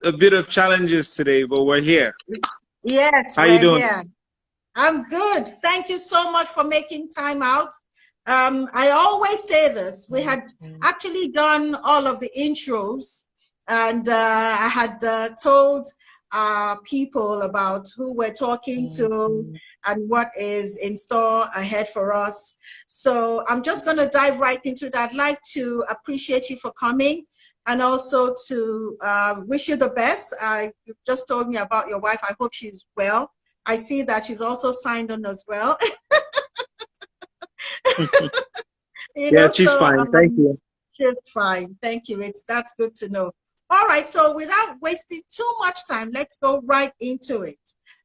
a bit of challenges today, but we're here. Yes, How you we're doing? here. I'm good. Thank you so much for making time out. I always say this. We had actually done all of the intros, and I had told people about who we're talking to and what is in store ahead for us. So I'm just going to dive right into that. I'd like to appreciate you for coming and also to wish you the best. You just told me about your wife. I hope she's well. I see that she's also signed on as well. Yeah, she's So fine. Thank you. she's fine. Thank you. That's good to know. All right. So without wasting too much time, let's go right into it.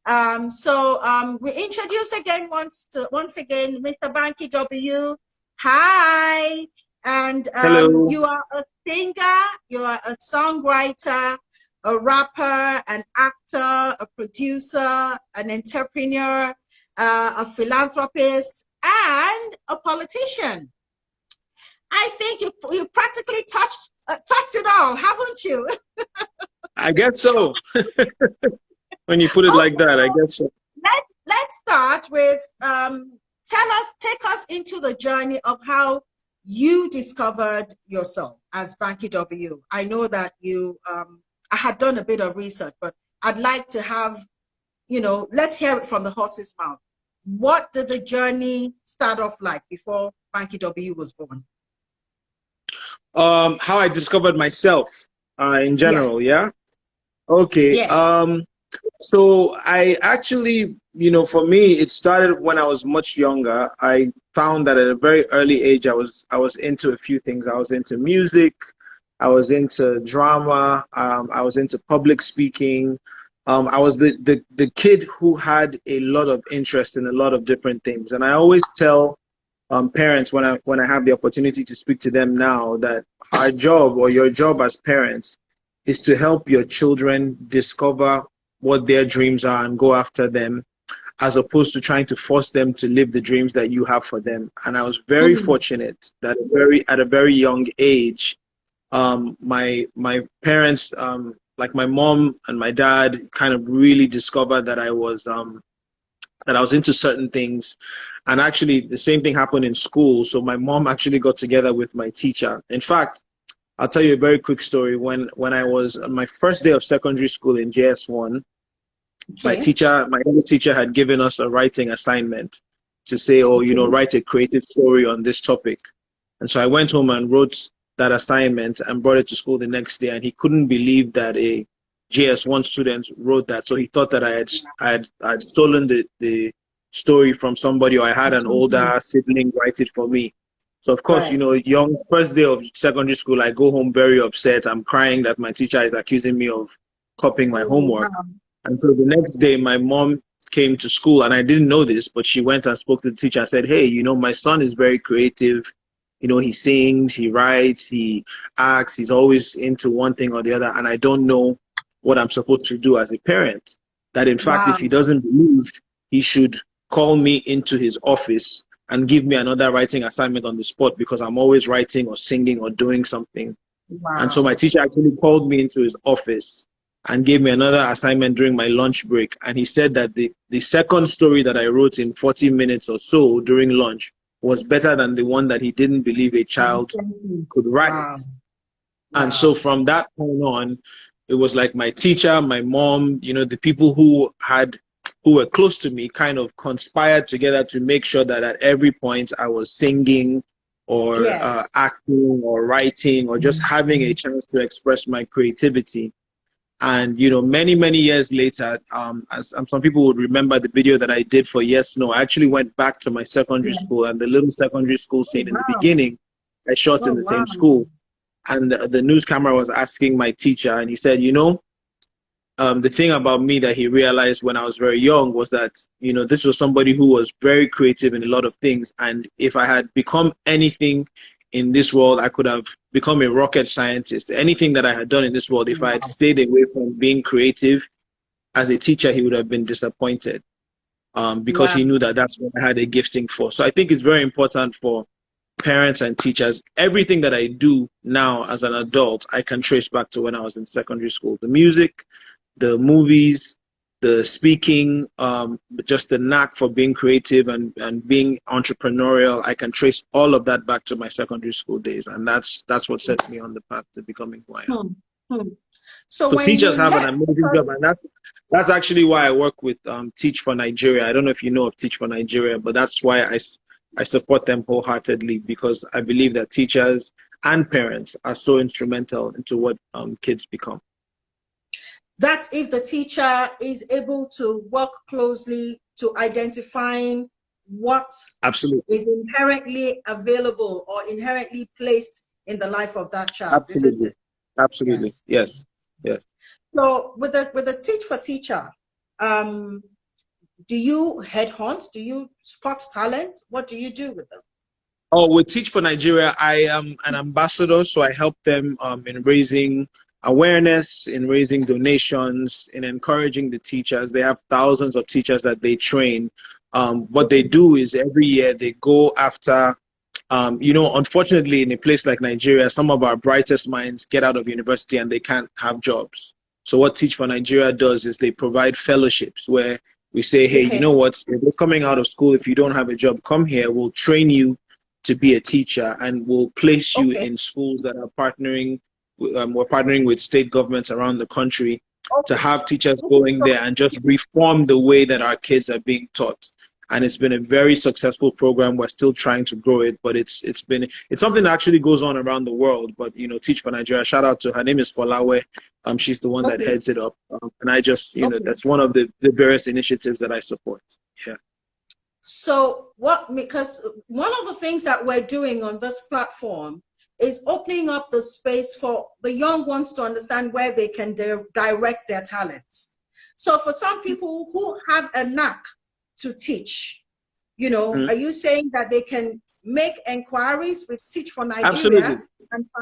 We introduce again once again, Mr. Banky W. Hi. And Hello. you are a singer, you are a songwriter, a rapper, an actor, a producer, an entrepreneur, a philanthropist, and a politician. I think you practically touched it all, haven't you? I guess so. When you put it like that, I guess so. Let's start with take us into the journey of how you discovered yourself as Banky W. I know that I had done a bit of research, but I'd like to have, let's hear it from the horse's mouth. What did the journey start off like before Banky W was born? How I discovered myself, in general, Yes. yeah? Okay. Yes. So I actually, for me, it started when I was much younger. I found that at a very early age, I was into a few things. I was into music, I was into drama, I was into public speaking. I was the kid who had a lot of interest in a lot of different things. And I always tell parents when I have the opportunity to speak to them now that our job or your job as parents is to help your children discover what their dreams are and go after them, as opposed to trying to force them to live the dreams that you have for them. And I was very fortunate that at a very young age, my parents, like my mom and my dad, kind of really discovered that I was into certain things. And actually, the same thing happened in school. So my mom actually got together with my teacher. In fact, I'll tell you a very quick story. When I was on my first day of secondary school in JS1, my Okay. English teacher had given us a writing assignment to say, oh, write a creative story on this topic. And so I went home and wrote that assignment and brought it to school the next day. And he couldn't believe that a JS1 student wrote that. So he thought that I had stolen the story from somebody, or I had an older sibling write it for me. So of course, Right. young first day of secondary school, I go home very upset. I'm crying that my teacher is accusing me of copying my homework. And so the next day, my mom came to school, and I didn't know this, but she went and spoke to the teacher and said, hey, my son is very creative. He sings, he writes, he acts, he's always into one thing or the other, and I don't know what I'm supposed to do as a parent. That in fact, if he doesn't believe, he should call me into his office and give me another writing assignment on the spot, because I'm always writing or singing or doing something. And so my teacher actually called me into his office and gave me another assignment during my lunch break. And he said that the second story that I wrote in 40 minutes or so during lunch was better than the one that he didn't believe a child could write. And so from that point on, it was like my teacher, my mom, the people who were close to me kind of conspired together to make sure that at every point I was singing or acting or writing or just having a chance to express my creativity. And many, many years later, as some people would remember the video that I did for Yes No, I actually went back to my secondary school, and the little secondary school scene in the beginning, I shot in the same school. And the news camera was asking my teacher, and he said, the thing about me that he realized when I was very young was that, this was somebody who was very creative in a lot of things. And if I had become anything in this world, I could have become a rocket scientist. Anything that I had done in this world, if I had stayed away from being creative as a teacher, he would have been disappointed, because he knew that that's what I had a gifting for. So I think it's very important for parents and teachers. Everything that I do now as an adult, I can trace back to when I was in secondary school. The music, the movies, the speaking, just the knack for being creative and being entrepreneurial. I can trace all of that back to my secondary school days. And that's what set me on the path to becoming who I am. So So when teachers you have an left, amazing job, and that's actually why I work with Teach for Nigeria. I don't know if you know of Teach for Nigeria, but that's why I support them wholeheartedly, because I believe that teachers and parents are so instrumental into what kids become. That's if the teacher is able to work closely to identifying what Absolutely is inherently available or inherently placed in the life of that child, isn't absolutely it? absolutely Yes. yes. So with the Teach for Teacher, do you headhunt? Do you spot talent? What do you do with them? Oh, with Teach for Nigeria, I am an ambassador, so I help them in raising awareness, in raising donations, in encouraging the teachers. They have thousands of teachers that they train. What they do is every year they go after, unfortunately, in a place like Nigeria, some of our brightest minds get out of university and they can't have jobs. So what Teach for Nigeria does is they provide fellowships where we say, hey, you know what, you're just coming out of school. If you don't have a job, come here. We'll train you to be a teacher, and we'll place you in schools that are partnering. We're partnering with state governments around the country to have teachers going there and just reform the way that our kids are being taught. And it's been a very successful program. We're still trying to grow it, but it's something that actually goes on around the world. But Teach for Nigeria, shout out to her. Name is Folawe. She's the one that heads it up, and I just that's one of the various initiatives that I support. Yeah. So because one of the things that we're doing on this platform is opening up the space for the young ones to understand where they can direct their talents. So for some people who have a knack to teach, are you saying that they can make inquiries with Teach for Nigeria? Absolutely.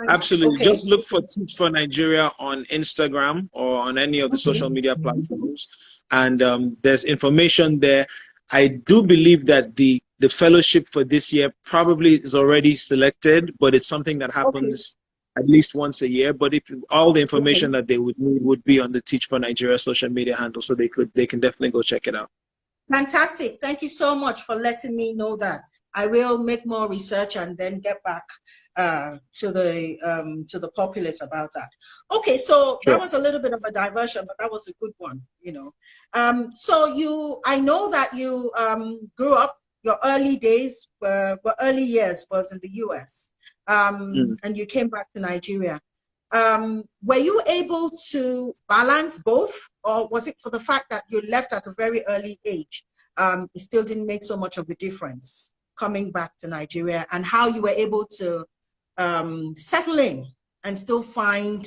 Absolutely. Okay. Just look for Teach for Nigeria on Instagram or on any of the social media platforms. And there's information there. I do believe that the fellowship for this year probably is already selected, but it's something that happens at least once a year. But if all the information that they would need would be on the Teach for Nigeria social media handle, so they can definitely go check it out. Fantastic. Thank you so much for letting me know that. I will make more research and then get back to the populace about that. Okay, so that was a little bit of a diversion, but that was a good one, So I know that you grew up, your early days early years was in the US, and you came back to Nigeria. Were you able to balance both, or was it for the fact that you left at a very early age? It still didn't make so much of a difference coming back to Nigeria, and how you were able to settle in and still find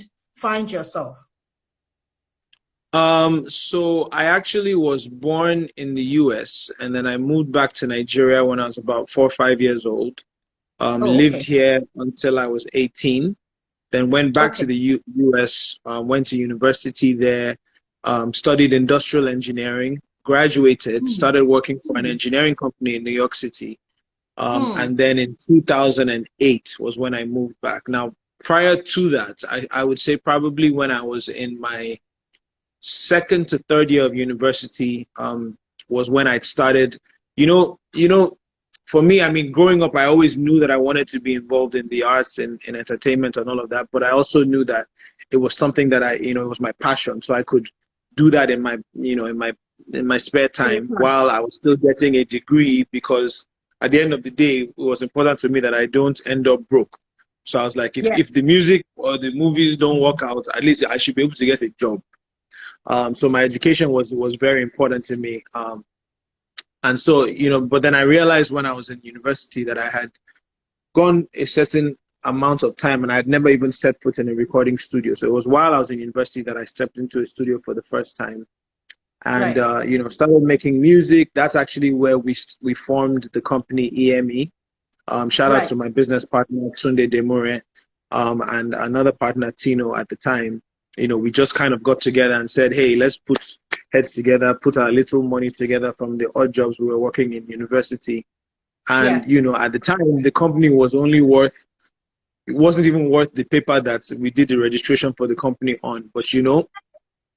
yourself? So I actually was born in the US, and then I moved back to Nigeria when I was about 4 or 5 years old. Lived here until I was 18. Then went back to the US, went to university there, studied industrial engineering, graduated, started working for an engineering company in New York City. And then in 2008 was when I moved back. Now, prior to that, I would say probably when I was in my second to third year of university was when I started, for me, I mean, growing up, I always knew that I wanted to be involved in the arts and in entertainment and all of that. But I also knew that it was something that it was my passion. So I could do that in my, in my spare time while I was still getting a degree, because at the end of the day, it was important to me that I don't end up broke. So I was like, if the music or the movies don't work out, at least I should be able to get a job. So my education was very important to me. And so, but then I realized when I was in university that I had gone a certain amount of time and I had never even set foot in a recording studio. So it was while I was in university that I stepped into a studio for the first time. And, started making music. That's actually where we formed the company EME. Shout out to my business partner, Tunde Demure, and another partner, Tino, at the time. We just kind of got together and said, hey, let's put heads together, put our little money together from the odd jobs we were working in university, And, you know, at the time, the company was only worth, it wasn't even worth the paper that we did the registration for the company on. But, you know,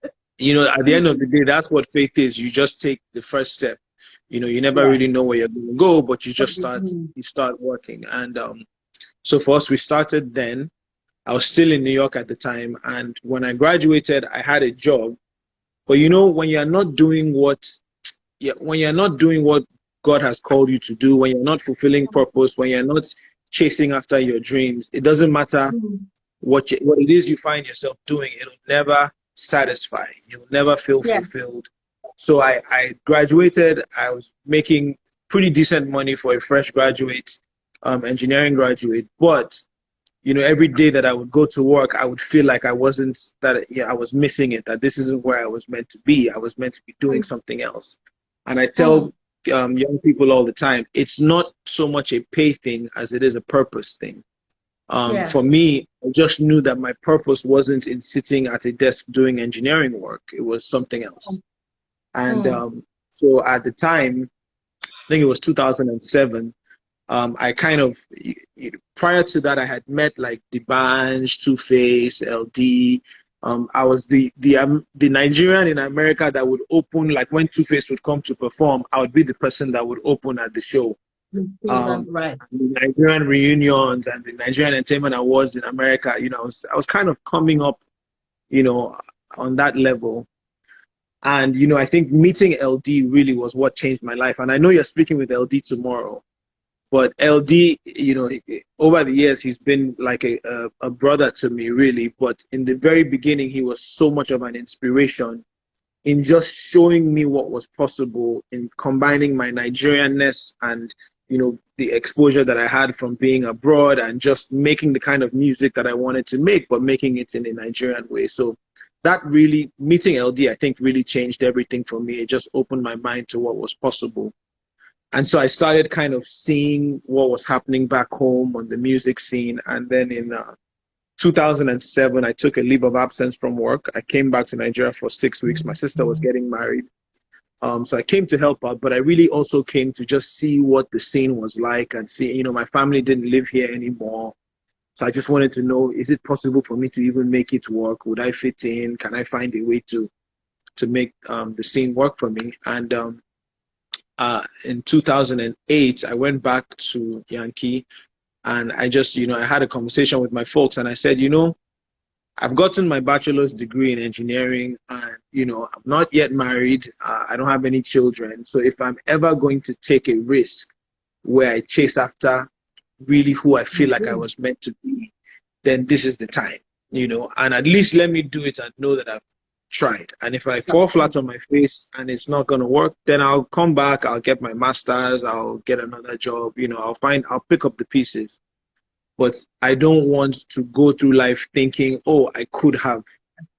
at the end of the day, that's what faith is. You just take the first step. You know, you never really know where you're going to go, but you just start working. And so for us, we started then. I was still in New York at the time. And when I graduated, I had a job. But, you know, when you're not doing what God has called you to do, when you're not fulfilling purpose, when you're not chasing after your dreams, it doesn't matter what it is you find yourself doing. It'll never satisfy. You'll never feel fulfilled. So I graduated. I was making pretty decent money for a fresh graduate, engineering graduate. But, you know, every day that I would go to work, I would feel like I wasn't, I was missing it, that this isn't where I was meant to be. I was meant to be doing something else. And I tell young people all the time, it's not so much a pay thing as it is a purpose thing. For me, I just knew that my purpose wasn't in sitting at a desk doing engineering work. It was something else. And so at the time, I think it was 2007, I kind of, prior to that, I had met like the Banj, Two-Face, LD. I was the Nigerian in America that would open, like when Two-Face would come to perform, I would be the person that would open at the show. The Nigerian reunions and the Nigerian Entertainment Awards in America, you know, I was kind of coming up, you know, on that level. And, you know, I think meeting LD really was what changed my life. And I know you're speaking with LD tomorrow, but LD, you know, over the years, he's been like a brother to me, really. But in the very beginning, he was so much of an inspiration in just showing me what was possible in combining my Nigerianness and, you know, the exposure that I had from being abroad and just making the kind of music that I wanted to make, but making it in a Nigerian way. So that really, meeting LD, I think really changed everything for me. It just opened my mind to what was possible. And so I started kind of seeing what was happening back home on the music scene. And then in 2007, I took a leave of absence from work. I came back to Nigeria for 6 weeks. My sister was getting married. So I came to help out, but I really also came to just see what the scene was like and see, you know, my family didn't live here anymore. So I just wanted to know, is it possible for me to even make it work? Would I fit in? Can I find a way to make the scene work for me? And in 2008, I went back to Yankee and I just, you know, I had a conversation with my folks and I said, you know, I've gotten my bachelor's degree in engineering and, you know, I'm not yet married. I don't have any children. So if I'm ever going to take a risk where I chase after really who I feel like I was meant to be, then this is the time, you know, and at least let me do it and know that I've tried. And if I fall flat on my face and it's not going to work, then I'll come back, I'll get my master's, I'll get another job, you know, I'll pick up the pieces. But I don't want to go through life thinking, oh, I could have,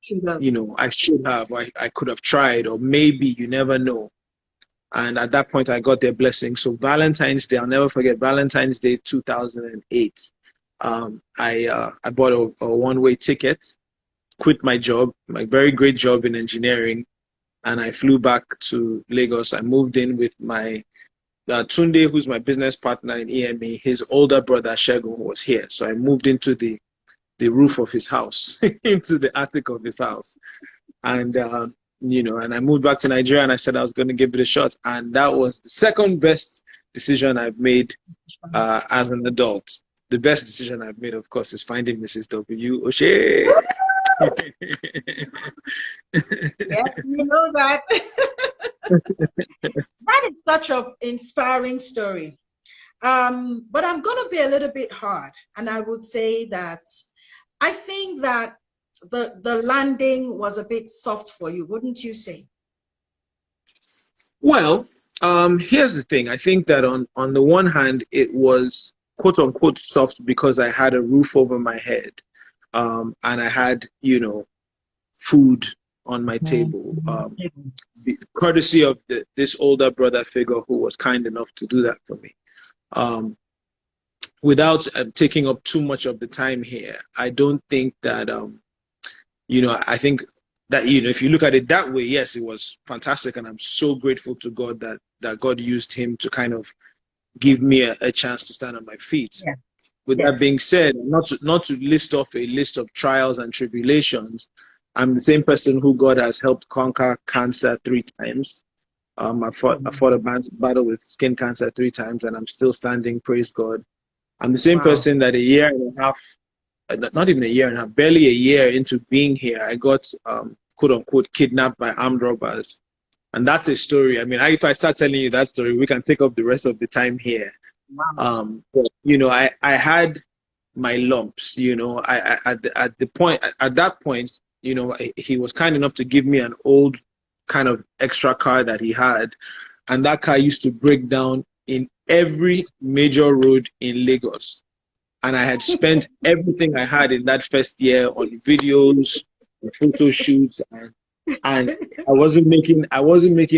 you know, I should have, I could have tried, or maybe, you never know. And at that point, I got their blessing. So Valentine's Day, I'll never forget, Valentine's Day 2008. I bought a one-way ticket, quit my job, my very great job in engineering, and I flew back to Lagos. I moved in with my Tunde, who's my business partner in EME. His older brother, Shegun, was here. So I moved into the roof of his house, into the attic of his house. And, you know, and I moved back to Nigeria and I said I was going to give it a shot. And that was the second best decision I've made as an adult. The best decision I've made, of course, is finding Mrs. W. O'Shea. Yes, you know that. That is such an inspiring story. But I'm going to be a little bit hard. And I would say that I think that the landing was a bit soft for you, wouldn't you say? Well, here's the thing. I think that on the one hand, it was quote unquote soft because I had a roof over my head. And I had, you know, food on my table, courtesy of this older brother figure who was kind enough to do that for me. Without taking up too much of the time here, I don't think that, you know, I think that, you know, if you look at it that way, yes, it was fantastic. And I'm so grateful to God that God used him to kind of give me a chance to stand on my feet. Yeah. With that being said, not to list off a list of trials and tribulations, I'm the same person who God has helped conquer cancer 3 times. I fought a battle with skin cancer 3 times, and I'm still standing. Praise God. I'm the same person that a year and a half, not even a year and a half, barely a year into being here, I got quote unquote kidnapped by armed robbers. And that's a story. I mean, if I start telling you that story, we can take up the rest of the time here. But you know, I had my lumps. You know, at that point, you know, he was kind enough to give me an old kind of extra car that he had, and that car used to break down in every major road in Lagos. And I had spent everything I had in that first year on videos, on photo shoots, and I wasn't making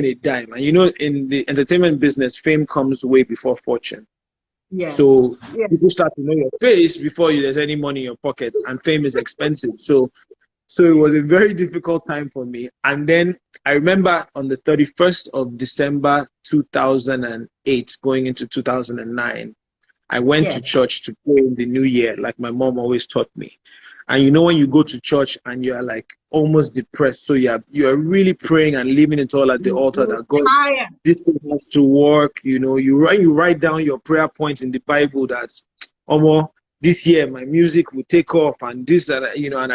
a dime. And you know, in the entertainment business, fame comes way before fortune. Yes. So people start to know your face before there's any money in your pocket, and fame is expensive. So it was a very difficult time for me. And then I remember on the 31st of December 2008, going into 2009, I went to church to pray in the new year, like my mom always taught me. And you know, when you go to church and you're like almost depressed, so you're really praying and leaving it all at the altar that God, this thing has to work. You know, you write down your prayer points in the Bible that's this year my music will take off, and this, and you know, and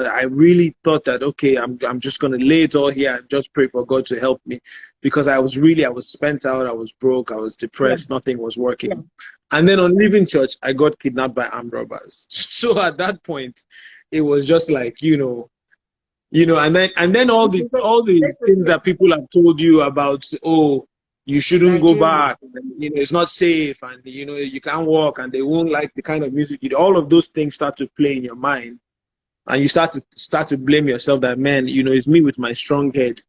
I really thought that, okay, I'm just gonna lay it all here and just pray for God to help me, because I was spent out, I was broke, I was depressed, nothing was working. And then on leaving church, I got kidnapped by armed robbers. So at that point, it was just like, you know, and then all the things that people have told you about, oh, you shouldn't go back, and, you know, it's not safe, and you know, you can't walk, and they won't like the kind of music you do. All of those things start to play in your mind, and you start to blame yourself that, man, you know, it's me with my strong head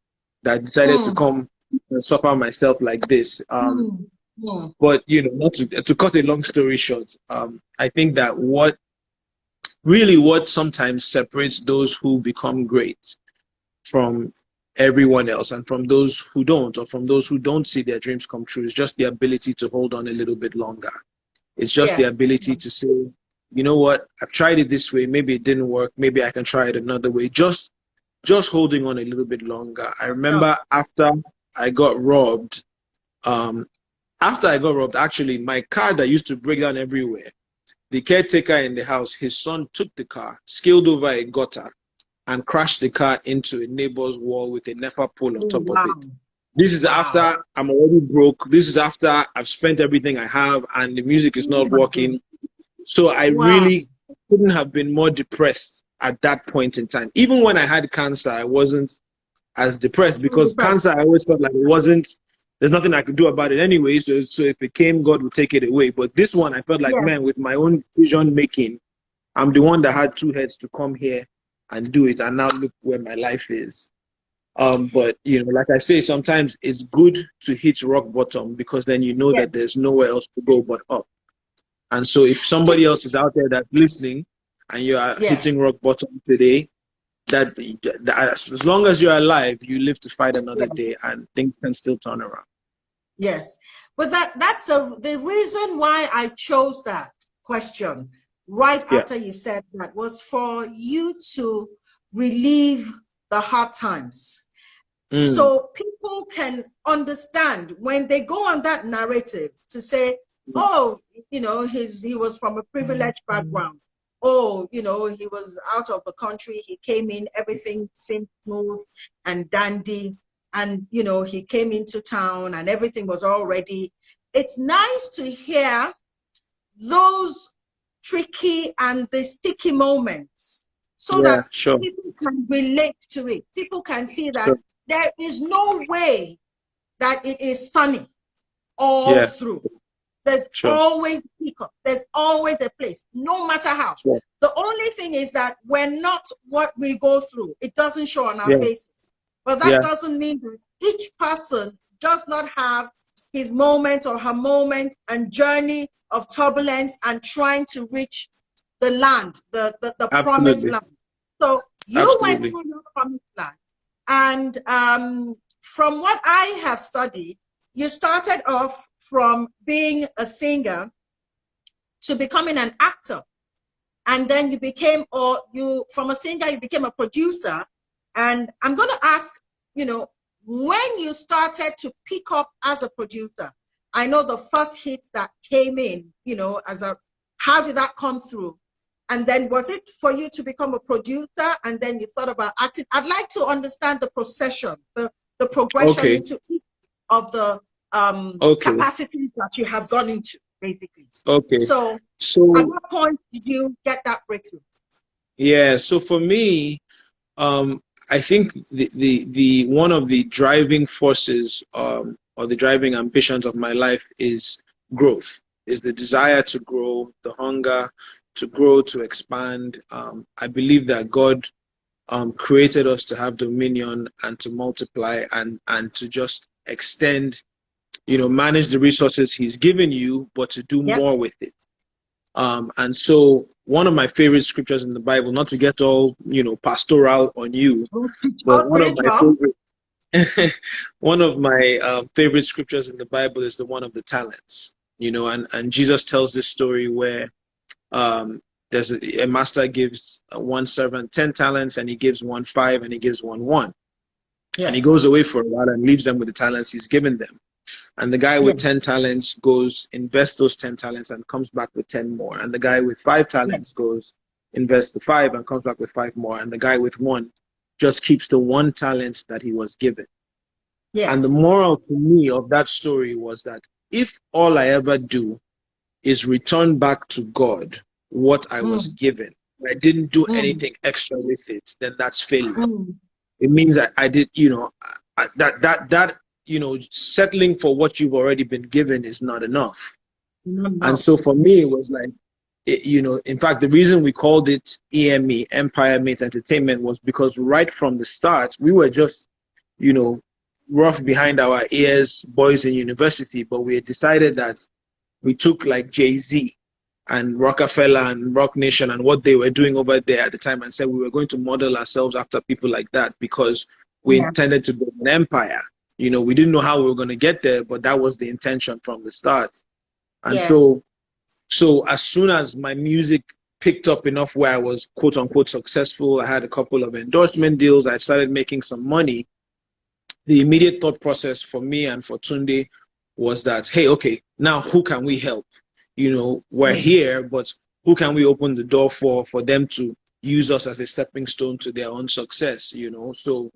that decided to come and suffer myself like this. But you know, not to cut a long story short, I think that what sometimes separates those who become great from everyone else, and from those who don't, or from those who don't see their dreams come true, is just the ability to hold on a little bit longer. It's just the ability to say, you know what, I've tried it this way, maybe it didn't work, maybe I can try it another way. Just holding on a little bit longer. I remember after I got robbed, actually, my car that used to break down everywhere, the caretaker in the house, his son took the car, scaled over a gutter, and crashed the car into a neighbor's wall with a NEPA pole on top of it. This is after I'm already broke. This is after I've spent everything I have, and the music is not working. So I really couldn't have been more depressed at that point in time. Even when I had cancer, I wasn't as depressed, because cancer, I always felt like there's nothing I could do about it anyway. So if it came, God would take it away. But this one, I felt like, man, with my own decision making, I'm the one that had 2 heads to come here and do it. And now look where my life is. But you know, like I say, sometimes it's good to hit rock bottom, because then you know that there's nowhere else to go but up. And so if somebody else is out there that's listening and you are hitting rock bottom today, that as long as you're alive, you live to fight another day, and things can still turn around. Yes, but that's the reason why I chose that question right after you said that, was for you to relieve the hard times. So people can understand when they go on that narrative to say, oh, you know, he was from a privileged background. Oh, you know, he was out of the country. He came in, everything seemed smooth and dandy. And, you know, he came into town and everything was all ready. It's nice to hear those tricky and the sticky moments, so that people can relate to it. People can see that there is no way that it is sunny all through. There's always hiccup. There's always a place, no matter how. The only thing is that we're not what we go through. It doesn't show on our faces. But that doesn't mean that each person does not have his moment or her moment and journey of turbulence and trying to reach the land, the promised land. So you went through your promised land. And from what I have studied, you started off from being a singer to becoming an actor. And then you became, or you, from a singer, you became a producer. And I'm going to ask, you know, when you started to pick up as a producer, I know the first hit that came in, you know, how did that come through? And then was it for you to become a producer and then you thought about acting? I'd like to understand the procession, the progression into each of the capacities that you have gone into, basically. So at what point did you get that breakthrough? Yeah, so for me, I think the one of the driving forces or the driving ambitions of my life is growth, is the desire to grow, the hunger to grow, to expand. I believe that God created us to have dominion and to multiply and to just extend, you know, manage the resources he's given you, but to do more with it. And so one of my favorite scriptures in the Bible, not to get all, you know, pastoral on you, but one of my favorite scriptures in the Bible is the one of the talents, you know, and Jesus tells this story where there's a master gives one servant 10 talents and he gives one 5 and he gives one 1. Yes. And he goes away for a while and leaves them with the talents he's given them. And the guy with 10 talents goes, invests those 10 talents and comes back with 10 more. And the guy with 5 talents goes, invests the 5 and comes back with 5 more. And the guy with 1 just keeps the 1 talent that he was given. Yes. And the moral to me of that story was that if all I ever do is return back to God what I was given, I didn't do anything extra with it, then that's failure. It means that I did, you know, that you know, settling for what you've already been given is not enough. And so for me, it was like, you know, in fact, the reason we called it EME, Empire Meets Entertainment, was because right from the start, we were just, you know, rough behind our ears, boys in university, but we had decided that we took like Jay-Z and Rockefeller and Rock Nation and what they were doing over there at the time and said we were going to model ourselves after people like that because we intended to build an empire. You know, we didn't know how we were going to get there, but that was the intention from the start. And so as soon as my music picked up enough where I was quote unquote successful, I had a couple of endorsement deals, I started making some money. The immediate thought process for me and for Tunde was that, hey, okay, now who can we help? You know, we're here, but who can we open the door for them to use us as a stepping stone to their own success, you know? So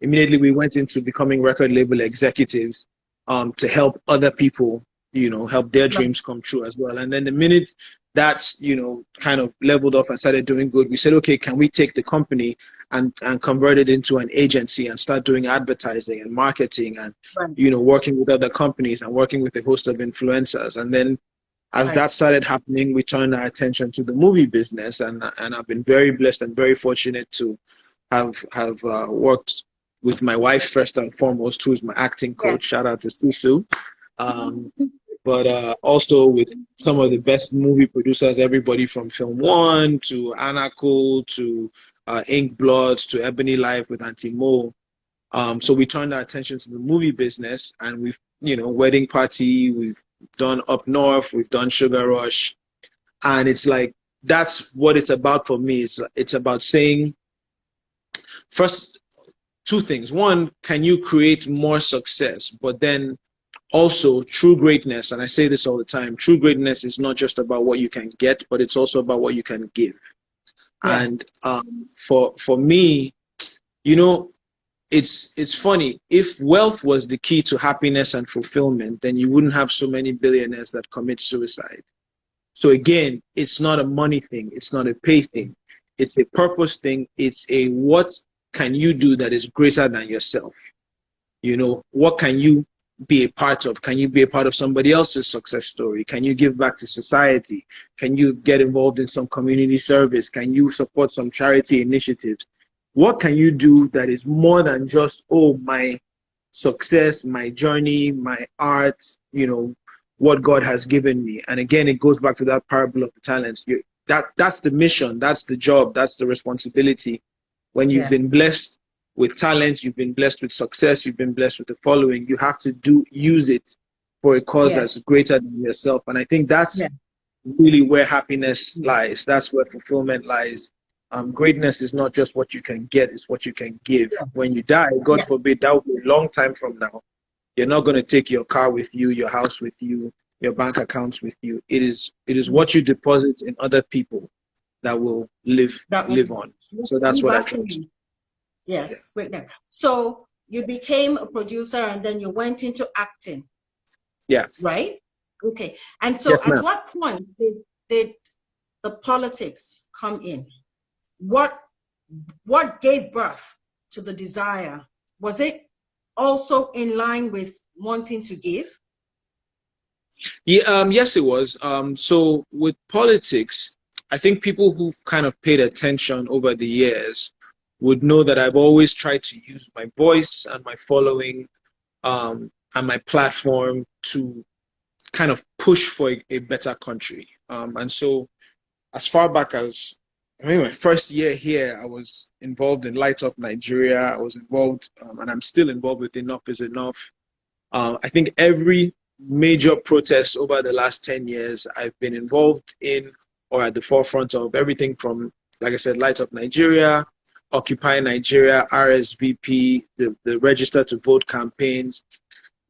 immediately we went into becoming record label executives to help other people, you know, help their dreams come true as well. And then the minute that's, you know, kind of leveled off and started doing good, we said, okay, can we take the company and convert it into an agency and start doing advertising and marketing and, you know, working with other companies and working with a host of influencers. And then as that started happening, we turned our attention to the movie business. And I've been very blessed and very fortunate to have worked with my wife first and foremost, who's my acting coach. Shout out to Susu. But also with some of the best movie producers, everybody from Film One to Anacol to Ink Bloods to Ebony Life with Auntie Mo. So we turned our attention to the movie business, and we've, you know, Wedding Party, we've done Up North, we've done Sugar Rush, and it's like that's what it's about for me. It's about saying first two things. One, can you create more success? But then also true greatness, and I say this all the time, true greatness is not just about what you can get, but it's also about what you can give. And for me, you know, it's funny, if wealth was the key to happiness and fulfillment, then you wouldn't have so many billionaires that commit suicide. So again, it's not a money thing, it's not a pay thing, it's a purpose thing. It's a what can you do that is greater than yourself? You know, what can you be a part of? Can you be a part of somebody else's success story? Can you give back to society? Can you get involved in some community service? Can you support some charity initiatives? What can you do that is more than just, oh, my success, my journey, my art, you know, what God has given me? And again, it goes back to that parable of the talents. That's the mission, that's the job, that's the responsibility. When you've been blessed with talents, you've been blessed with success, you've been blessed with the following, you have to use it for a cause that's greater than yourself. And I think that's really where happiness lies. That's where fulfillment lies. Greatness is not just what you can get, it's what you can give. When you die, God forbid, that will be a long time from now. You're not going to take your car with you, your house with you, your bank accounts with you. It is what you deposit in other people that will live on. So that's what I try to do. Yes, greatness. So you became a producer and then you went into acting. Yeah. Right? Okay. And so at what point did the politics come in? What gave birth to the desire? Was it also in line with wanting to give? Yeah, yes, it was. So with politics, I think people who've kind of paid attention over the years would know that I've always tried to use my voice and my following and my platform to kind of push for a better country. And so as far back as my first year here, I was involved in Light Up Nigeria. I was involved, and I'm still involved with Enough is Enough. I think every major protest over the last 10 years, I've been involved in or at the forefront of everything from, like I said, Light Up Nigeria, Occupy Nigeria, RSVP, the Register to Vote campaigns,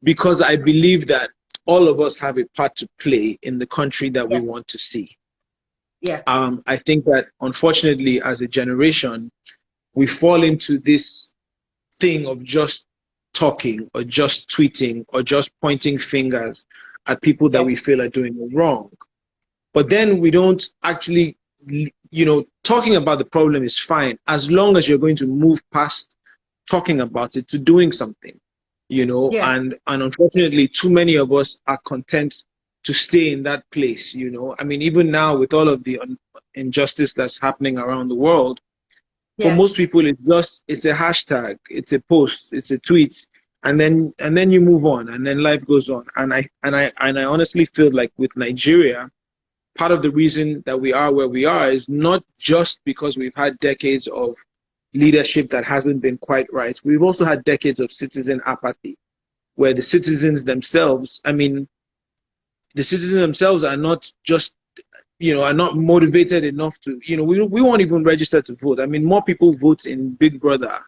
because I believe that all of us have a part to play in the country that we want to see. Yeah. I think that unfortunately, as a generation, we fall into this thing of just talking or just tweeting or just pointing fingers at people that we feel are doing it wrong. But then we don't actually, talking about the problem is fine as long as you're going to move past talking about it to doing something, and unfortunately, too many of us are content to stay in that place, I mean, even now with all of the injustice that's happening around the world, for most people, it's a hashtag, it's a post, it's a tweet, and then you move on, and then life goes on. And I honestly feel like with Nigeria, part of the reason that we are where we are is not just because we've had decades of leadership that hasn't been quite right. We've also had decades of citizen apathy, where the citizens themselves, are not just, are not motivated enough to, we won't even register to vote. I mean, more people vote in Big Brother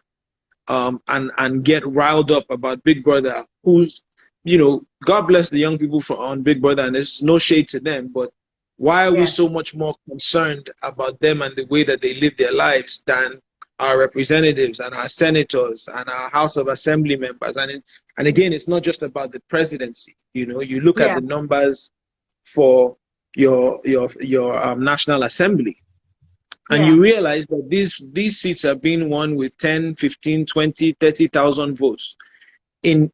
and get riled up about Big Brother, who's, God bless the young people on Big Brother, and there's no shade to them, but why are we so much more concerned about them and the way that they live their lives than our representatives and our senators and our House of Assembly members? And again, it's not just about the presidency. You look at the numbers for your National Assembly, and you realize that these seats are being won with 10, 15, 20, 30,000 votes in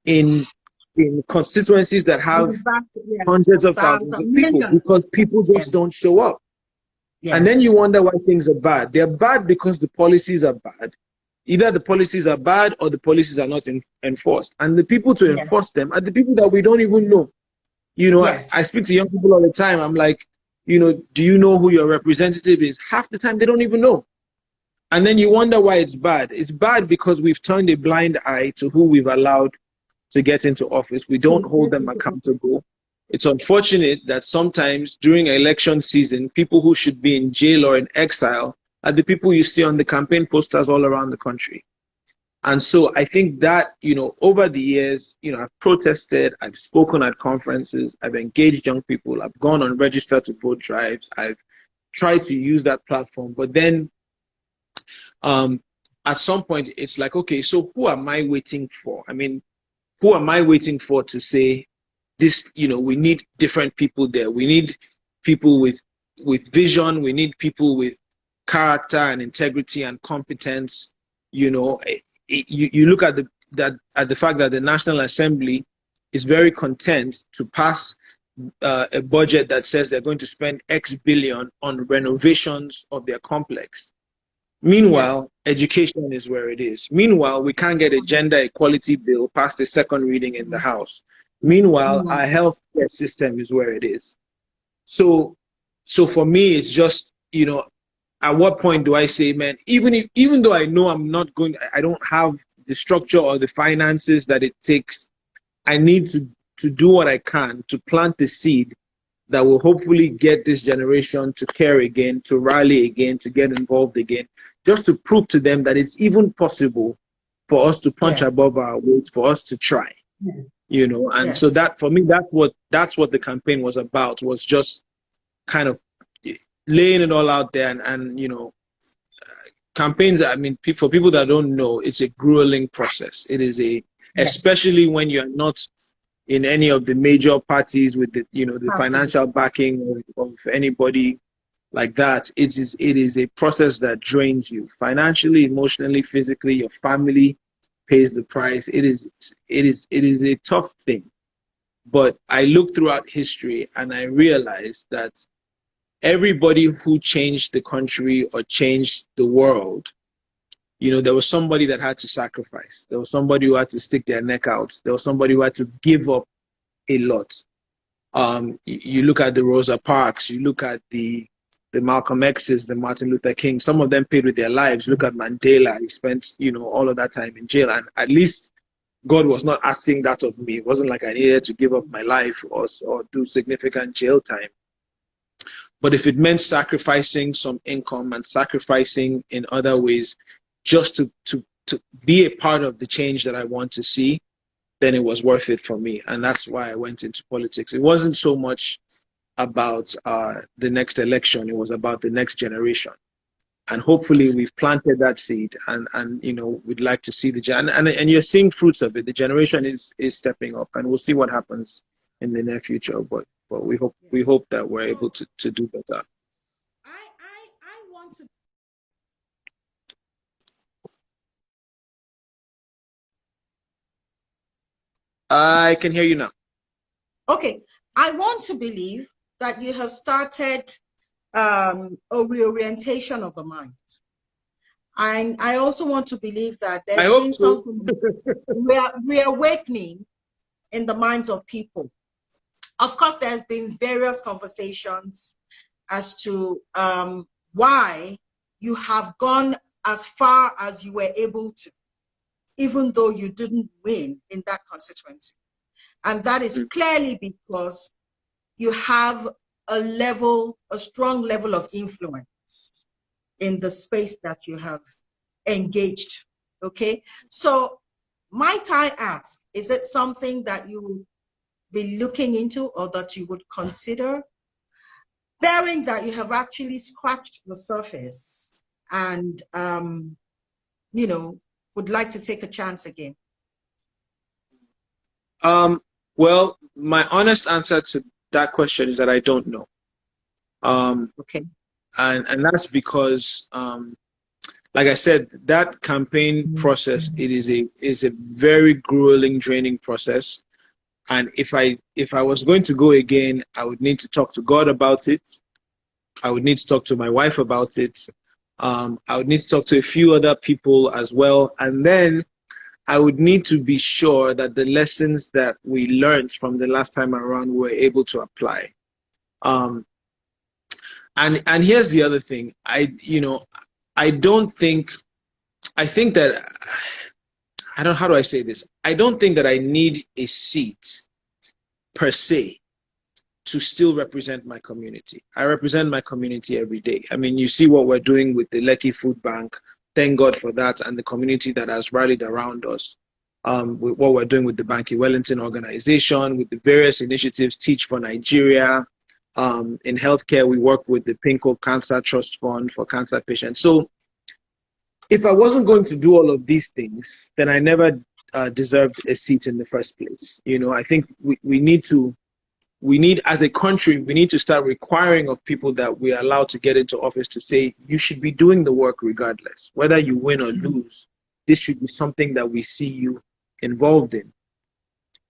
constituencies that have hundreds of thousands of people, because people just don't show up. And then you wonder why things are bad. They're bad because the policies are bad. Either the policies are bad or the policies are not enforced. And the people to enforce them are the people that we don't even know. I speak to young people all the time. I'm like, do you know who your representative is? Half the time they don't even know. And then you wonder why it's bad. It's bad because we've turned a blind eye to who we've allowed to get into office. We don't hold them accountable. It's unfortunate that sometimes during election season, people who should be in jail or in exile are the people you see on the campaign posters all around the country. And so I think that, over the years, I've protested, I've spoken at conferences, I've engaged young people, I've gone on register to vote drives, I've tried to use that platform. But then at some point, it's like, okay, so who am I waiting for? I mean, who am I waiting for to say this? We need different people there. We need people with vision. We need people with character and integrity and competence. You look at the fact that the National Assembly is very content to pass a budget that says they're going to spend X billion on renovations of their complex. Meanwhile, education is where it is. Meanwhile, we can't get a gender equality bill past the second reading in the House. Meanwhile, our health care system is where it is. So for me, it's just, at what point do I say, man, even though I know I don't have the structure or the finances that it takes, I need to to do what I can to plant the seed that will hopefully get this generation to care again, to rally again, to get involved again, just to prove to them that it's even possible for us to punch above our weight, for us to try, you know. And so that, for me, that's what the campaign was about, was just kind of laying it all out there. And you know, campaigns, I mean, for people that don't know, it's a grueling process. It is especially when you're not in any of the major parties with the, you know, the financial backing of anybody like that. It is a process that drains you financially, emotionally, physically. Your family pays the price. It is a tough thing. But I look throughout history and I realize that everybody who changed the country or changed the world, you know, there was somebody that had to sacrifice. There was somebody who had to stick their neck out. There was somebody who had to give up a lot. You look at the Rosa Parks, you look at the Malcolm X's, the Martin Luther King, some of them paid with their lives. Look at Mandela, he spent, you know, all of that time in jail. And at least God was not asking that of me. It wasn't like I needed to give up my life or do significant jail time. But if it meant sacrificing some income and sacrificing in other ways just to be a part of the change that I want to see, then it was worth it for me. And that's why I went into politics. It wasn't so much about the next election. It was about the next generation. And hopefully we've planted that seed, and you know, we'd like to see and you're seeing fruits of it. The generation is stepping up, and we'll see what happens in the near future. But we hope that we're able to do better. I want to. I can hear you now. Okay, I want to believe that you have started a reorientation of the mind. And I also want to believe that there's been something reawakening in the minds of people. Of course, there's been various conversations as to why you have gone as far as you were able to, even though you didn't win in that constituency. And that is clearly because you have a strong level of influence in the space that you have engaged. Okay, so might I ask, is it something that you would be looking into or that you would consider, bearing that you have actually scratched the surface and you know, would like to take a chance again? Well, my honest answer to that question is that I don't know. Okay. And that's because, like I said, that campaign process, it is a very grueling, draining process. And if I was going to go again, I would need to talk to God about it. I would need to talk to my wife about it. I would need to talk to a few other people as well. And then I would need to be sure that the lessons that we learned from the last time around were able to apply. And here's the other thing. I think that, how do I say this? I don't think that I need a seat per se to still represent my community. I represent my community every day. I mean, you see what we're doing with the Lekki Food Bank. Thank God for that, and the community that has rallied around us. With what we're doing with the Banky Wellington organization, with the various initiatives, Teach for Nigeria. In healthcare, we work with the Pinko Cancer Trust Fund for cancer patients. So if I wasn't going to do all of these things, then I never deserved a seat in the first place. You know, I think we need, as a country, we need to start requiring of people that we are allowed to get into office to say, you should be doing the work regardless. Whether you win or lose, this should be something that we see you involved in.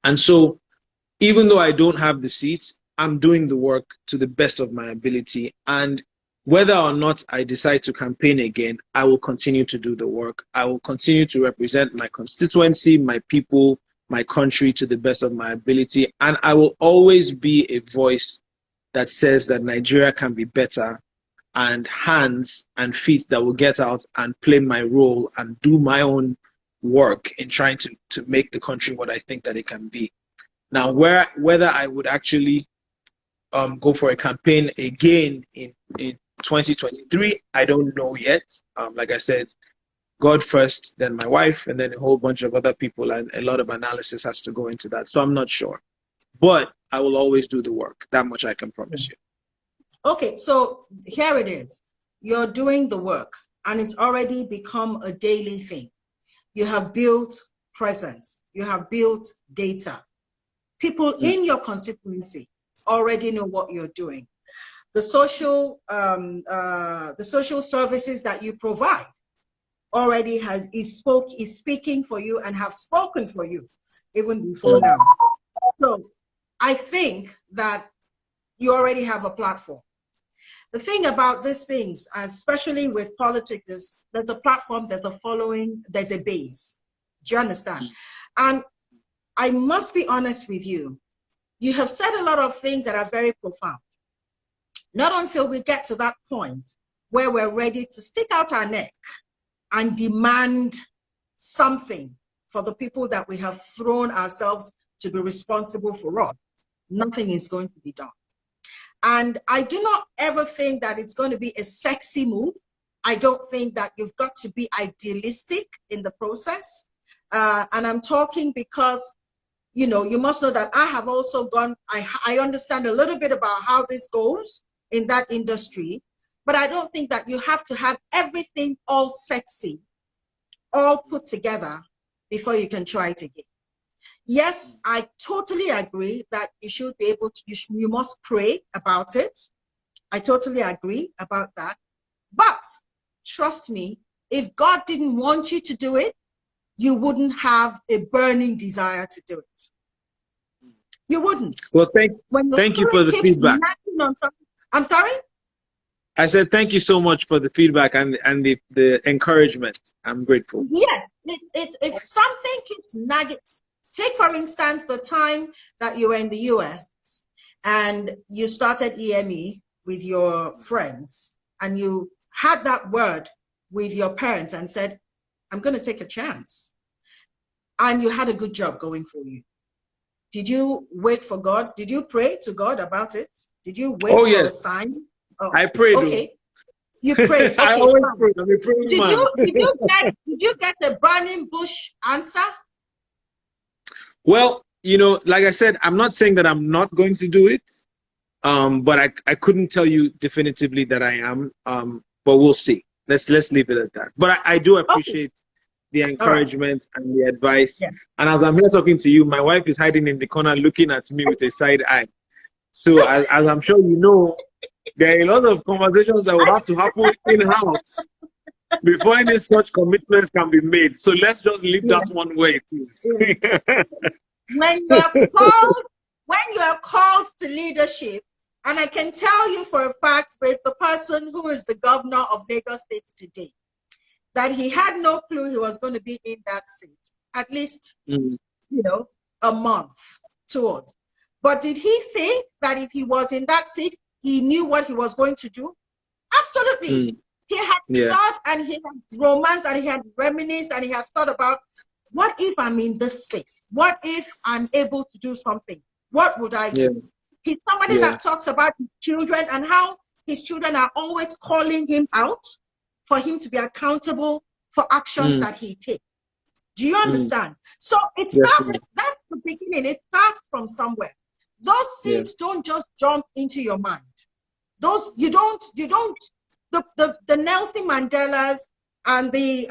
And so, even though I don't have the seats, I'm doing the work to the best of my ability. And whether or not I decide to campaign again, I will continue to do the work. I will continue to represent my constituency, my people, my country to the best of my ability. And I will always be a voice that says that Nigeria can be better, and hands and feet that will get out and play my role and do my own work in trying to make the country what I think that it can be. Now, whether I would actually go for a campaign again in 2023, I don't know yet. Like I said, God first, then my wife, and then a whole bunch of other people, and a lot of analysis has to go into that. So I'm not sure. But I will always do the work. That much I can promise you. Okay, so here it is. You're doing the work, and it's already become a daily thing. You have built presence. You have built data. People in your constituency already know what you're doing. The social services that you provide already is speaking for you and have spoken for you even before now. So I think that you already have a platform. The thing about these things, especially with politics, is there's a platform, there's a following, there's a base. Do you understand? And I must be honest with you. You have said a lot of things that are very profound. Not until we get to that point where we're ready to stick out our neck and demand something for the people that we have thrown ourselves to be responsible for us, nothing is going to be done. And I do not ever think that it's going to be a sexy move. I don't think that you've got to be idealistic in the process. And I'm talking because, you know, you must know that I have also gone, I understand a little bit about how this goes in that industry, but I don't think that you have to have everything all sexy, all put together before you can try it again. Yes, I totally agree that you should be able to, you must pray about it. I totally agree about that. But trust me, if God didn't want you to do it, you wouldn't have a burning desire to do it. You wouldn't. Well, thank you for the feedback. I'm sorry? I said thank you so much for the feedback and the encouragement. I'm grateful. Yes, it's something keeps nagging. Take, for instance, the time that you were in the US and you started EME with your friends and you had that word with your parents and said, I'm going to take a chance. And you had a good job going for you. Did you wait for God? Did you pray to God about it? Did you wait for a sign? Oh, I prayed. Okay. You prayed. Okay, I always pray. I'm a praying man. Did you get a burning bush answer? Well, you know, like I said, I'm not saying that I'm not going to do it, but I couldn't tell you definitively that I am. But we'll see. Let's leave it at that. But I do appreciate the encouragement and the advice. Yeah. And as I'm here talking to you, my wife is hiding in the corner looking at me with a side eye. So as I'm sure you know, there are a lot of conversations that will have to happen in-house before any such commitments can be made. So let's just leave that one way. When you are called to leadership, and I can tell you for a fact with the person who is the governor of Lagos State today, that he had no clue he was going to be in that seat, at least, you know, a month towards. But did he think that if he was in that seat, he knew what he was going to do? Absolutely. He had thought and he had romance and he had reminisced and he had thought about, what if I'm in this space? What if I'm able to do something? What would I do? He's somebody that talks about his children and how his children are always calling him out for him to be accountable for actions that he takes. Do you understand? So it starts, that's the beginning. It starts from somewhere. Those seeds don't just jump into your mind. Those, you don't, the Nelson Mandelas and the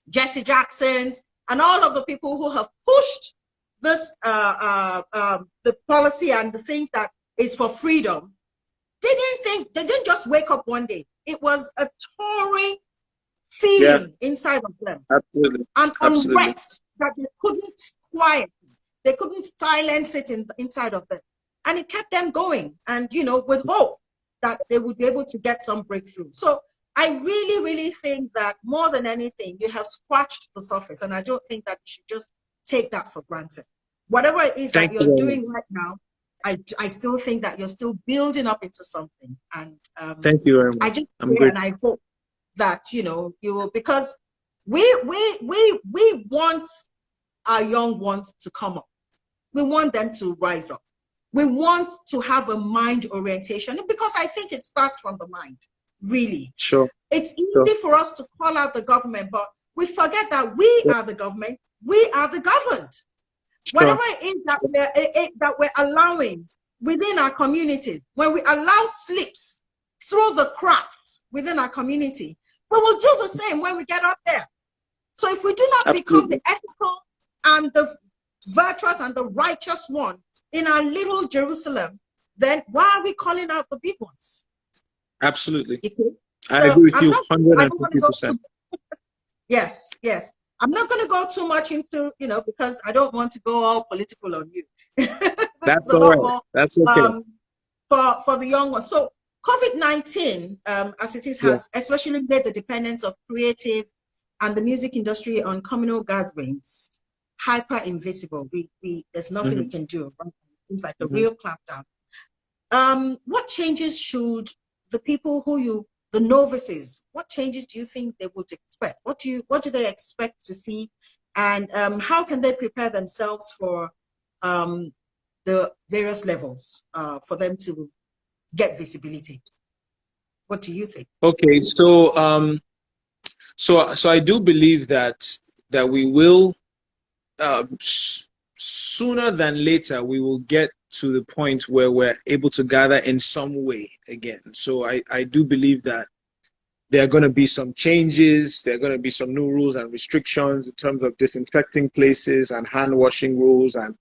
Jesse Jacksons and all of the people who have pushed this the policy and the things that is for freedom, they didn't just wake up one day. It was a touring feeling inside of them. Absolutely. And unrest that they couldn't quiet. They couldn't silence it inside of them. And it kept them going. And, you know, with hope that they would be able to get some breakthrough. So I really, really think that more than anything, you have scratched the surface. And I don't think that you should just take that for granted. Whatever it is that you're doing right now, I still think that you're still building up into something. And thank you very much. I just pray and I hope that, you know, you will, because we want our young ones to come up. We want them to rise up. We want to have a mind orientation, because I think it starts from the mind, really. Sure. It's easy for us to call out the government, but we forget that we are the government. We are the governed. Sure. Whatever it is that we're allowing within our communities, when we allow slips through the cracks within our community, we will do the same when we get up there. So if we do not become the ethical and the virtuous and the righteous one in our little Jerusalem, then why are we calling out the big ones? Absolutely. Okay? I agree with you 150%. Yes, yes. I'm not going to go too much into, because I don't want to go all political on you. That's all right. That's okay. For the young ones. So COVID-19, as it is, has especially made the dependence of creative and the music industry on communal gatherings hyper invisible. There's nothing we can do. It seems like a real clampdown. What changes should the people the novices, what changes do you think they would expect? What do they expect to see? And how can they prepare themselves for the various levels for them to get visibility? What do you think? Okay, so so I do believe that we will sooner than later we will get to the point where we're able to gather in some way again. So I do believe that there are going to be some changes. There are going to be some new rules and restrictions in terms of disinfecting places and hand washing rules and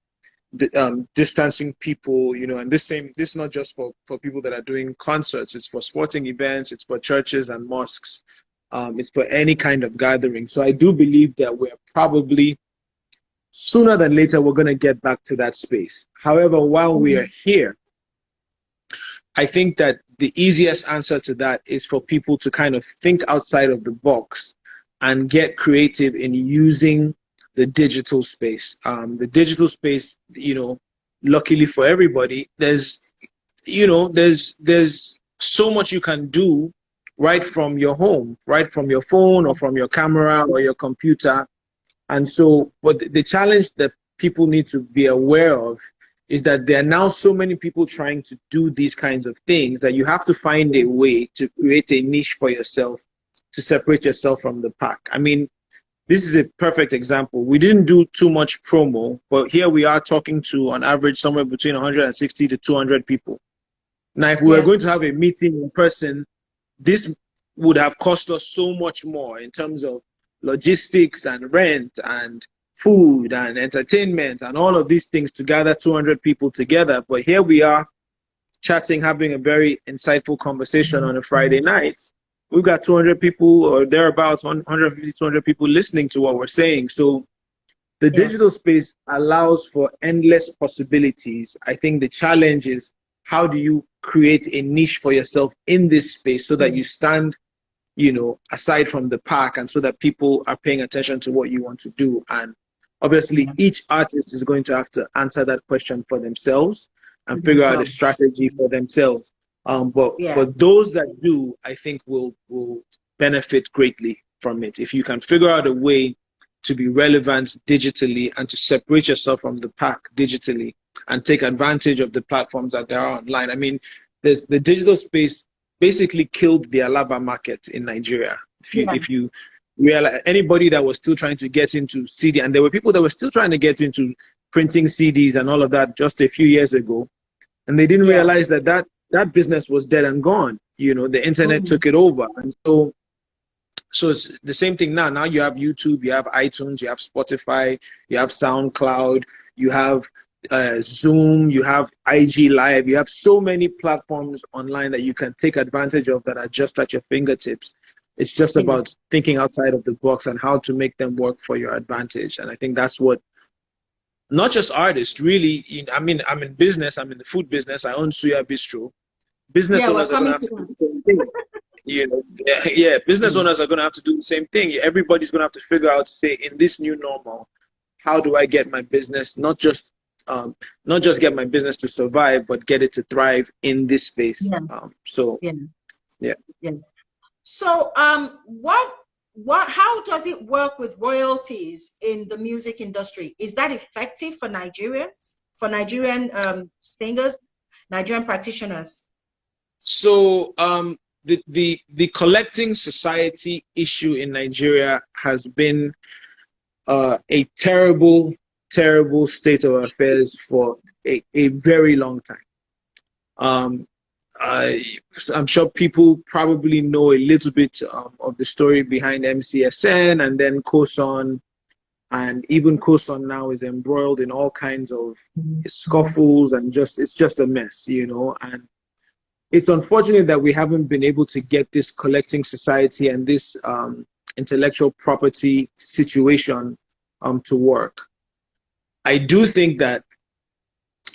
distancing people, and this is not just for people that are doing concerts. It's for sporting events. It's for churches and mosques. It's for any kind of gathering. So I do believe that we're probably sooner than later, we're going to get back to that space. However, while we are here, I think that the easiest answer to that is for people to kind of think outside of the box and get creative in using the digital space. The digital space, luckily for everybody, there's so much you can do right from your home, right from your phone or from your camera or your computer. And so, but the challenge that people need to be aware of is that there are now so many people trying to do these kinds of things that you have to find a way to create a niche for yourself, to separate yourself from the pack. I mean, this is a perfect example. We didn't do too much promo, but here we are talking to, on average, somewhere between 160 to 200 people. Now, if we were going to have a meeting in person, this would have cost us so much more in terms of logistics and rent and food and entertainment and all of these things to gather 200 people together. But here we are chatting, having a very insightful conversation on a Friday night. We've got 200 people or thereabouts, 150, 200 people listening to what we're saying. So the digital space allows for endless possibilities. I think the challenge is, how do you create a niche for yourself in this space so that you stand aside from the pack, and so that people are paying attention to what you want to do? And obviously, each artist is going to have to answer that question for themselves and figure out a strategy for themselves. But for those that do, I think will benefit greatly from it. If you can figure out a way to be relevant digitally and to separate yourself from the pack digitally and take advantage of the platforms that there are online. I mean, the digital space basically killed the Alaba market in Nigeria. If you realize, anybody that was still trying to get into CD, and there were people that were still trying to get into printing CDs and all of that just a few years ago, and they didn't realize that business was dead and gone. The internet took it over. And so it's the same thing now. Now you have YouTube, you have iTunes, you have Spotify, you have SoundCloud, you have Zoom, you have IG Live, you have so many platforms online that you can take advantage of that are just at your fingertips. It's just about thinking outside of the box and how to make them work for your advantage. And I think that's what, not just artists, really. I mean, I'm in business, I'm in the food business, I own Suya Bistro. Business owners are going to have to do the same thing. Business owners are going to have to do the same thing. Everybody's going to have to figure out, say, in this new normal, how do I get my business, not just get my business to survive, but get it to thrive in this space. So how does it work with royalties in the music industry? Is that effective for Nigerians, for Nigerian singers, Nigerian practitioners? So the collecting society issue in Nigeria has been a terrible, terrible state of affairs for a very long time. Um, I'm sure people probably know a little bit of the story behind MCSN and then COSON, and even COSON now is embroiled in all kinds of scuffles, and it's just a mess, you know. And it's unfortunate that we haven't been able to get this collecting society and this intellectual property situation to work. I do think that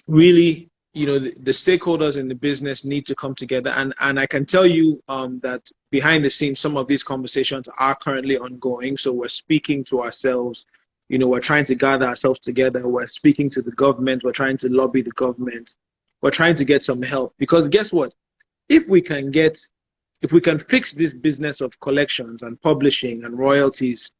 really, you know, the stakeholders in the business need to come together, and I can tell you that behind the scenes some of these conversations are currently ongoing. So we're speaking to ourselves, you know, we're trying to gather ourselves together, we're speaking to the government, we're trying to lobby the government, we're trying to get some help, because guess what, if we can fix this business of collections and publishing and royalties,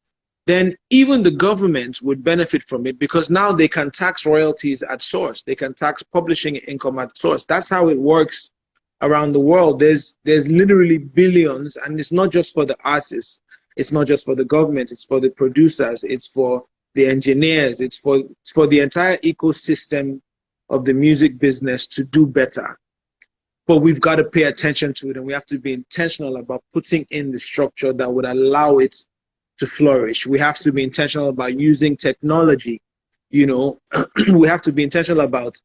then even the government would benefit from it, because now they can tax royalties at source. They can tax publishing income at source. That's how it works around the world. There's literally billions, and it's not just for the artists. It's not just for the government. It's for the producers. It's for the engineers. It's for the entire ecosystem of the music business to do better. But we've got to pay attention to it, and we have to be intentional about putting in the structure that would allow it to flourish. We have to be intentional about using technology. You know, we have to be intentional about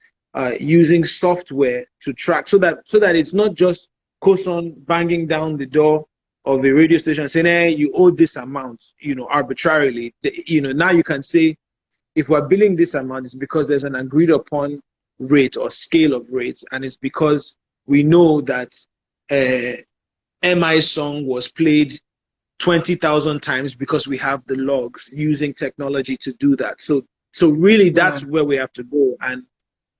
using software to track, so that it's not just COSON banging down the door of a radio station saying, hey, you owe this amount, you know, arbitrarily. You know, now you can say, if we're billing this amount, it's because there's an agreed upon rate or scale of rates, and it's because we know that MI's song was played 20,000 times because we have the logs using technology to do that. So really, that's where we have to go. And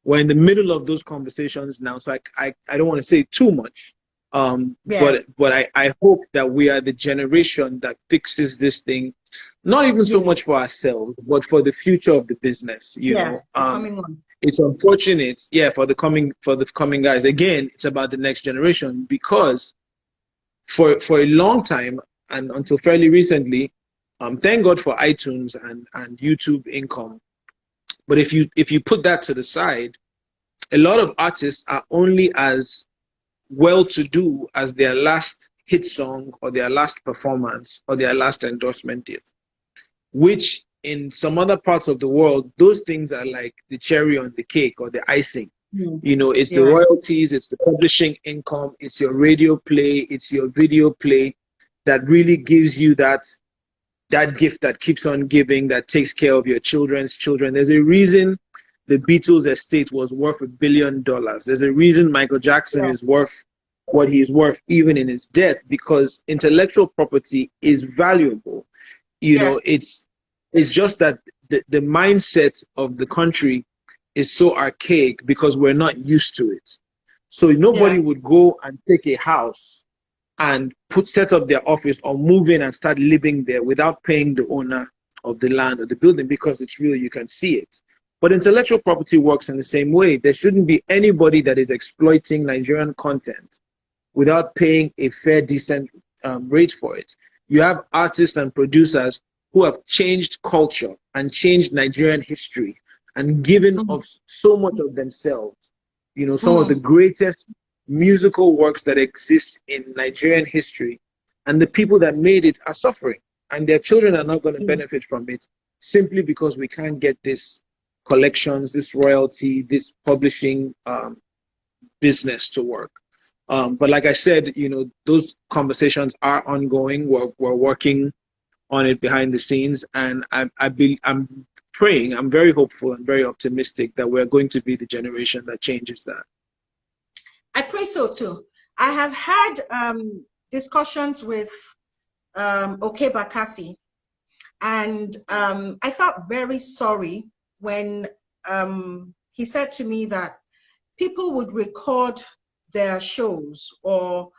we're in the middle of those conversations now. So I don't want to say too much. But I hope that we are the generation that fixes this thing, not even so much for ourselves, but for the future of the business. You know, it's unfortunate, for the coming guys. Again, it's about the next generation, because for a long time, and until fairly recently, thank God for iTunes and YouTube income. But if you put that to the side, a lot of artists are only as well-to-do as their last hit song or their last performance or their last endorsement deal, which in some other parts of the world, those things are like the cherry on the cake or the icing. You know, it's the royalties, it's the publishing income, it's your radio play, it's your video play that really gives you that gift that keeps on giving, that takes care of your children's children. There's a reason the Beatles estate was worth $1 billion. There's a reason Michael Jackson is worth what he's worth even in his death, because intellectual property is valuable. You know, it's just that the mindset of the country is so archaic because we're not used to it. So nobody would go and take a house and set up their office or move in and start living there without paying the owner of the land or the building, because it's real, you can see it. But intellectual property works in the same way. There shouldn't be anybody that is exploiting Nigerian content without paying a fair, decent rate for it. You have artists and producers who have changed culture and changed Nigerian history and given of so much of themselves. You know, some of the greatest musical works that exist in Nigerian history, and the people that made it are suffering, and their children are not going to benefit from it simply because we can't get this collections, this royalty, this publishing business to work. But like I said, you know, those conversations are ongoing. We're working on it behind the scenes, and I'm praying, I'm very hopeful and very optimistic that we're going to be the generation that changes that. I pray so too. I have had discussions with Oke Bakassi, and I felt very sorry when he said to me that people would record their shows or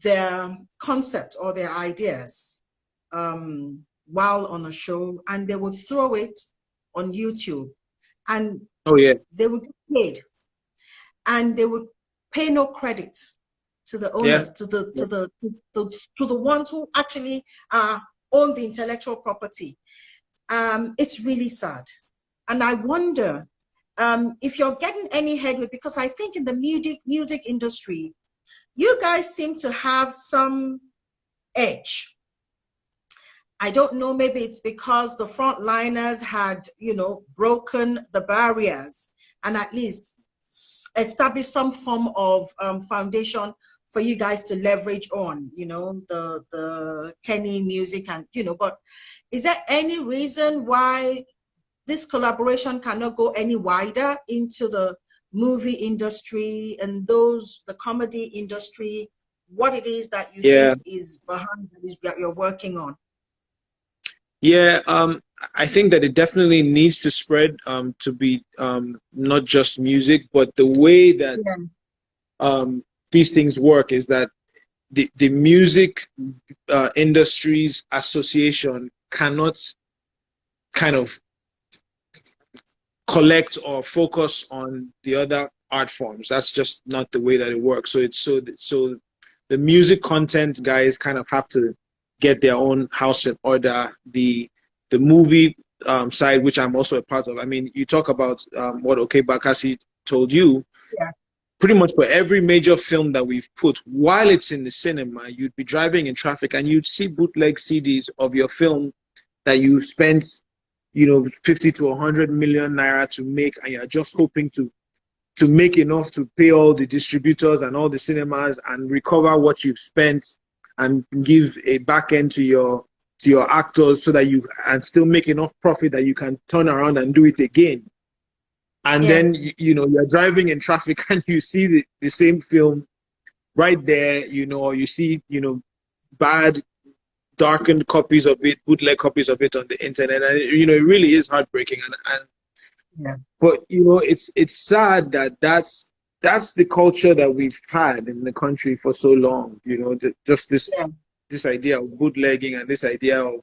their concept or their ideas while on a show, and they would throw it on YouTube, and Oh yeah. they would get paid, and they would pay no credit to the Yeah. owners, to the ones who actually own the intellectual property. It's really sad, and I wonder if you're getting any headway, because I think in the music industry, you guys seem to have some edge. I don't know, maybe it's because the frontliners had, broken the barriers and at least established some form of foundation for you guys to leverage on, the Kenny music and, but is there any reason why this collaboration cannot go any wider into the movie industry and the comedy industry, what it is that you think is behind that you're working on? Yeah, I think that it definitely needs to spread to be not just music, but the way that these things work is that the music industries association cannot kind of collect or focus on the other art forms. That's just not the way that it works. So it's so the music content guys kind of have to get their own house in order. The movie side, which I'm also a part of. I mean, you talk about what OK Bakassi told you. Yeah. Pretty much for every major film that we've put, while it's in the cinema, you'd be driving in traffic and you'd see bootleg CDs of your film that you spent, 50 to 100 million naira to make, and you're just hoping to make enough to pay all the distributors and all the cinemas and recover what you've spent and give a back end to your actors so that you and still make enough profit that you can turn around and do it again. And then, you're driving in traffic and you see the same film right there, or you see, bad, darkened copies of it, bootleg copies of it on the internet. And, it really is heartbreaking. But, it's sad that that's the culture that we've had in the country for so long, just this idea of bootlegging and this idea of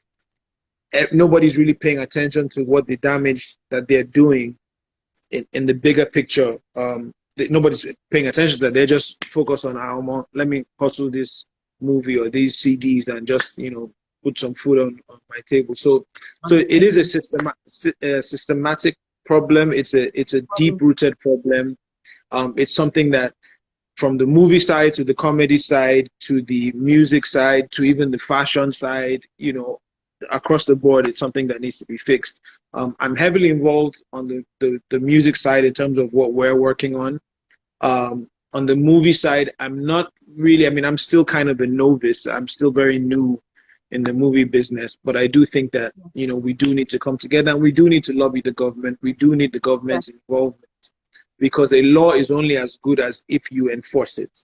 nobody's really paying attention to what the damage that they're doing in the bigger picture. Nobody's paying attention to that. They're just focused on, let me hustle this movie or these CDs and just, put some food on my table. So it is a systematic problem. It's a deep-rooted problem. It's something that from the movie side to the comedy side to the music side to even the fashion side, across the board, it's something that needs to be fixed. I'm heavily involved on the music side in terms of what we're working on. On the movie side, I'm not really, I'm still kind of a novice. I'm still very new in the movie business, but I do think that, we do need to come together and we do need to lobby the government. We do need the government's involvement because a law is only as good as if you enforce it.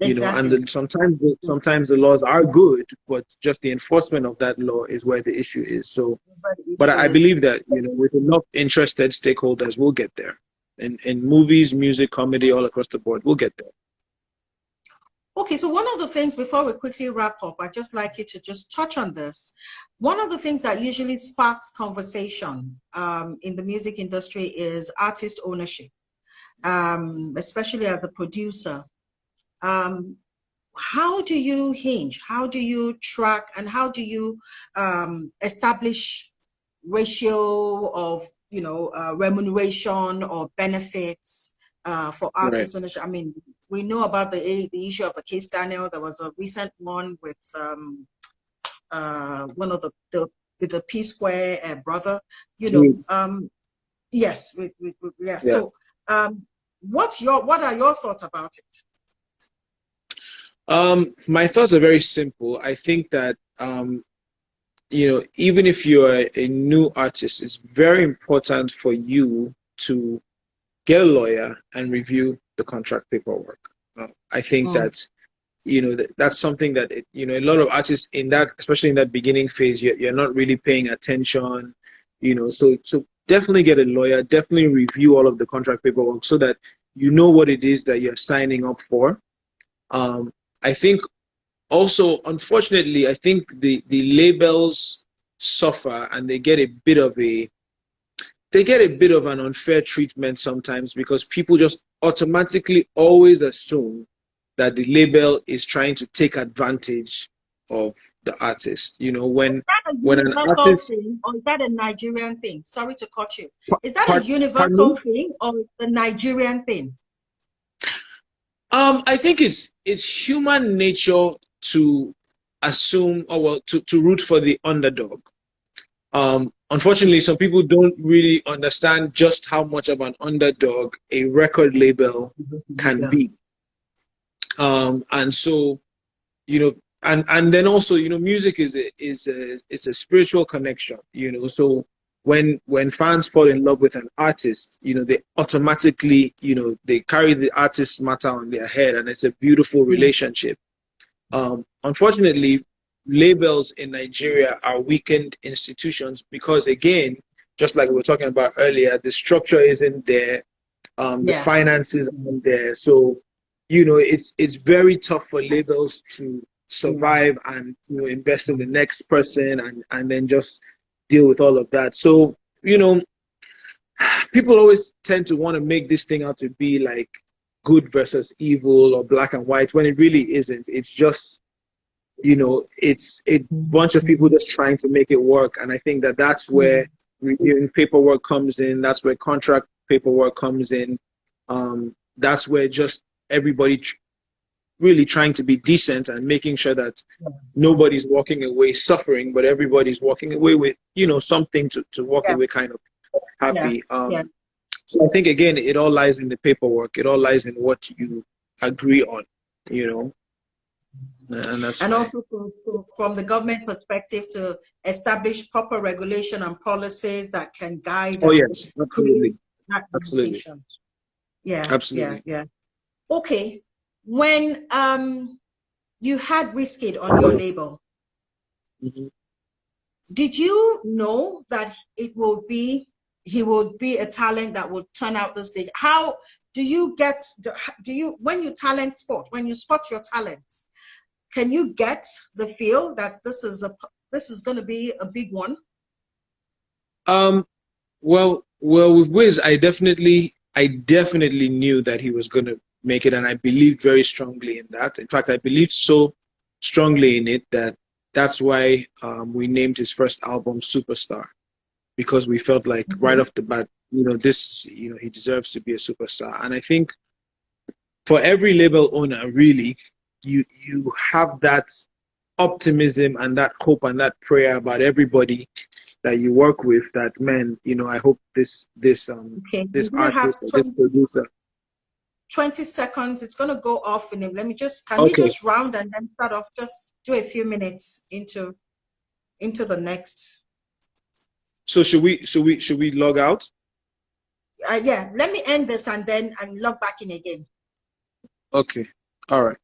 Exactly. And sometimes the laws are good, but just the enforcement of that law is where the issue is. So, but I believe that, with enough interested stakeholders, we'll get there. In movies, music, comedy, all across the board, we'll get there. Okay, so one of the things, before we quickly wrap up, I'd just like you to just touch on this. One of the things that usually sparks conversation in the music industry is artist ownership, especially as a producer. How do you hinge? How do you track? And how do you establish ratio of, remuneration or benefits for artist ownership? I mean, we know about the issue of the case Daniel. There was a recent one with one of the P Square brother. Yes, yeah. So, what are your thoughts about it? My thoughts are very simple. I think that even if you're a new artist, it's very important for you to get a lawyer and review the contract paperwork. I think that that's something that a lot of artists especially in that beginning phase, you're not really paying attention. So definitely get a lawyer. Definitely review all of the contract paperwork so that you know what it is that you're signing up for. I think also, unfortunately, I think the labels suffer, and they get a bit of an unfair treatment sometimes, because people just automatically always assume that the label is trying to take advantage of the artist. You know, Is that a when an universal artist, thing, or is that a Nigerian thing? Sorry to cut you. Is that a pardon universal me? thing or a Nigerian thing? I think it's human nature to assume, or well, to root for the underdog. Unfortunately, some people don't really understand just how much of an underdog a record label can Yeah. be. And so, you know, and then also, you know, music is a spiritual connection, you know. So when fans fall in love with an artist, you know, they automatically, you know, they carry the artist's matter on their head, and it's a beautiful Yeah. relationship. Unfortunately, labels in Nigeria are weakened institutions because, again, just like we were talking about earlier, the structure isn't there, the Yeah. finances aren't there. So, you know, it's very tough for labels to survive and, you know, invest in the next person, and then just deal with all of that. So, you know, people always tend to want to make this thing out to be like good versus evil or black and white, when it really isn't. It's just, you know, it's a bunch of people just trying to make it work. And I think that that's where reviewing paperwork comes in. That's where contract paperwork comes in. That's where just everybody really trying to be decent and making sure that nobody's walking away suffering, but everybody's walking away with, you know, something to walk Yeah. away kind of Yeah. happy. Yeah. So I think, again, it all lies in the paperwork. It all lies in what you agree on, you know, and that's And why. also from the government perspective, to establish proper regulation and policies that can guide Oh and yes, create absolutely, that absolutely, education. Yeah, yeah, absolutely. yeah. Okay. When you had Wizkid on your label, Mhm. did you know that he will be a talent that will turn out this big? How do you get, do you, when you when you spot your talents, can you get the feel that this is going to be a big one? Um, well, with Wiz, I definitely knew that he was going to make it, and I believed very strongly in that. In fact, I believed so strongly in it that that's why we named his first album Superstar, because we felt like right Okay. off the bat, you know, he deserves to be a superstar. And I think for every label owner, really, you have that optimism and that hope and that prayer about everybody that you work with, that, man, you know, I hope Okay. this I'm going to have artist or this producer. 20 seconds. It's going to go off in it. Can we Okay, just round and then start off, just do a few minutes into the next. so should we log out? Yeah, let me end this and then log back in again. Okay, all right.